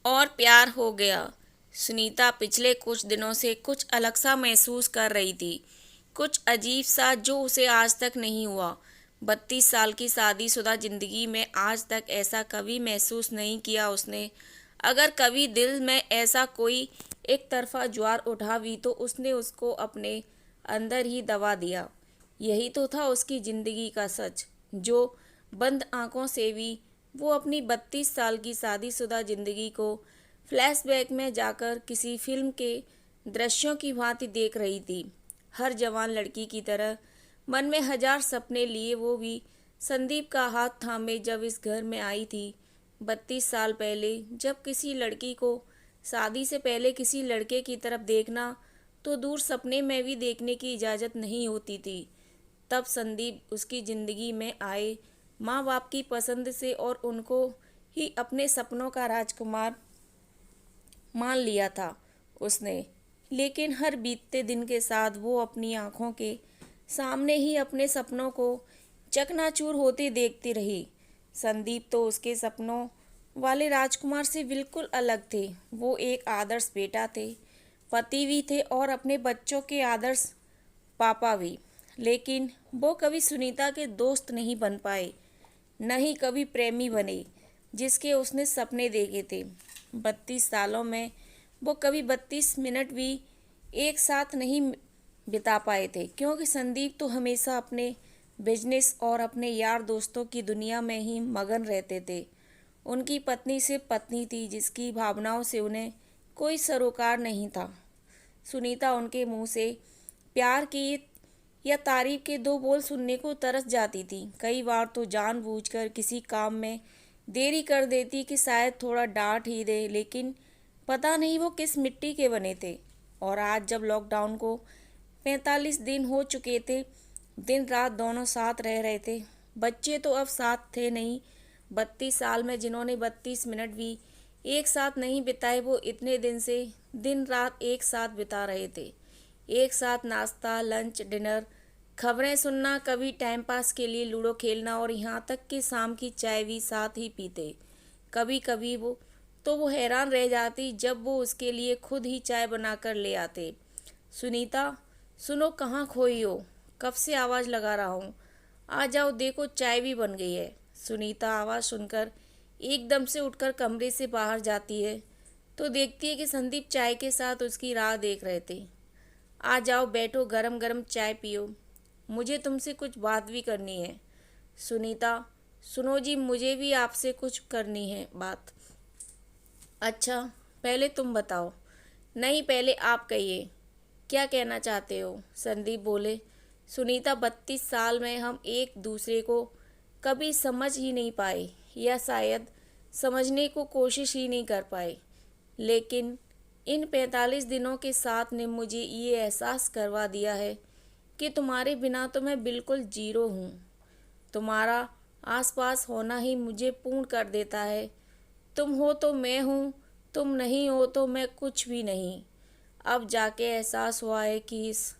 और प्यार हो गया। सुनीता पिछले कुछ दिनों से कुछ अलग सा महसूस कर रही थी, कुछ अजीब सा जो उसे आज तक नहीं हुआ। 32 साल की शादीशुदा जिंदगी में आज तक ऐसा कभी महसूस नहीं किया उसने। अगर कभी दिल में ऐसा कोई एक तरफा ज्वार उठा भी तो उसने उसको अपने अंदर ही दबा दिया। यही तो था उसकी जिंदगी का सच, जो बंद आंखों से भी वो अपनी 32 साल की शादीशुदा जिंदगी को फ्लैशबैक में जाकर किसी फिल्म के दृश्यों की भांति देख रही थी। हर जवान लड़की की तरह मन में हजार सपने लिए वो भी संदीप का हाथ थामे जब इस घर में आई थी। 32 साल पहले जब किसी लड़की को शादी से पहले किसी लड़के की तरफ देखना तो दूर सपने में भी देखने की इजाज़त नहीं होती थी, तब संदीप उसकी ज़िंदगी में आए। माँ बाप की पसंद से और उनको ही अपने सपनों का राजकुमार मान लिया था उसने। लेकिन हर बीतते दिन के साथ वो अपनी आंखों के सामने ही अपने सपनों को चकनाचूर होते देखती रही। संदीप तो उसके सपनों वाले राजकुमार से बिल्कुल अलग थे। वो एक आदर्श बेटा थे, पति भी थे और अपने बच्चों के आदर्श पापा भी। लेकिन वो कभी सुनीता के दोस्त नहीं बन पाए, न ही कभी प्रेमी बने जिसके उसने सपने देखे थे। 32 सालों में वो कभी 32 मिनट भी एक साथ नहीं बिता पाए थे, क्योंकि संदीप तो हमेशा अपने बिजनेस और अपने यार दोस्तों की दुनिया में ही मगन रहते थे। उनकी पत्नी सिर्फ पत्नी थी, जिसकी भावनाओं से उन्हें कोई सरोकार नहीं था। सुनीता उनके मुंह से प्यार की या तारीफ के दो बोल सुनने को तरस जाती थी। कई बार तो जानबूझकर किसी काम में देरी कर देती कि शायद थोड़ा डांट ही दे, लेकिन पता नहीं वो किस मिट्टी के बने थे। और आज जब लॉकडाउन को 45 दिन हो चुके थे, दिन रात दोनों साथ रह रहे थे। बच्चे तो अब साथ थे नहीं। 32 साल में जिन्होंने 32 मिनट भी एक साथ नहीं बिताए, वो इतने दिन से दिन रात एक साथ बिता रहे थे। एक साथ नाश्ता, लंच, डिनर, खबरें सुनना, कभी टाइम पास के लिए लूडो खेलना और यहाँ तक कि शाम की चाय भी साथ ही पीते। कभी कभी वो हैरान रह जाती जब वो उसके लिए खुद ही चाय बनाकर ले आते। सुनीता, सुनो, कहाँ खोई हो? कब से आवाज़ लगा रहा हूँ, आ जाओ, देखो चाय भी बन गई है। सुनीता आवाज़ सुनकर एकदम से उठकर कमरे से बाहर जाती है तो देखती है कि संदीप चाय के साथ उसकी राह देख रहे थे। आ जाओ, बैठो, गरम गरम चाय पियो, मुझे तुमसे कुछ बात भी करनी है। सुनीता, सुनो जी, मुझे भी आपसे कुछ करनी है बात। अच्छा, पहले तुम बताओ। नहीं, पहले आप कहिए, क्या कहना चाहते हो? संदीप बोले। सुनीता, 32 साल में हम एक दूसरे को कभी समझ ही नहीं पाए, या शायद समझने को कोशिश ही नहीं कर पाए। लेकिन इन 45 दिनों के साथ ने मुझे ये एहसास करवा दिया है कि तुम्हारे बिना तो मैं बिल्कुल जीरो हूँ। तुम्हारा आसपास होना ही मुझे पूर्ण कर देता है। तुम हो तो मैं हूँ, तुम नहीं हो तो मैं कुछ भी नहीं। अब जाके एहसास हुआ है कि इस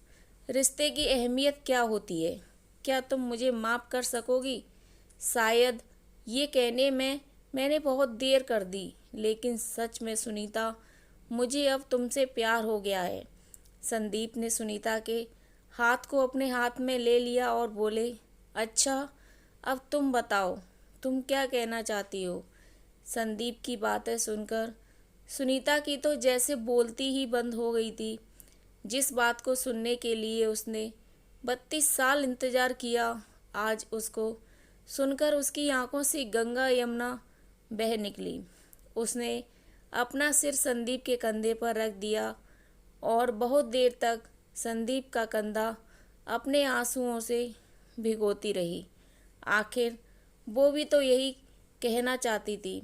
रिश्ते की अहमियत क्या होती है। क्या तुम मुझे माफ़ कर सकोगी? शायद ये कहने में मैंने बहुत देर कर दी, लेकिन सच में सुनीता, मुझे अब तुमसे प्यार हो गया है। संदीप ने सुनीता के हाथ को अपने हाथ में ले लिया और बोले, अच्छा, अब तुम बताओ, तुम क्या कहना चाहती हो? संदीप की बातें सुनकर सुनीता की तो जैसे बोलती ही बंद हो गई थी। जिस बात को सुनने के लिए उसने 32 साल इंतजार किया, आज उसको सुनकर उसकी आंखों से गंगा यमुना बह निकली। उसने अपना सिर संदीप के कंधे पर रख दिया और बहुत देर तक संदीप का कंधा अपने आंसुओं से भिगोती रही। आखिर वो भी तो यही कहना चाहती थी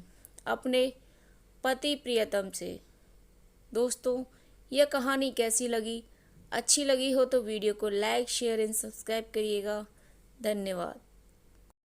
अपने पति प्रियतम से। दोस्तों, यह कहानी कैसी लगी? अच्छी लगी हो तो वीडियो को लाइक, शेयर एंड सब्सक्राइब करिएगा। धन्यवाद।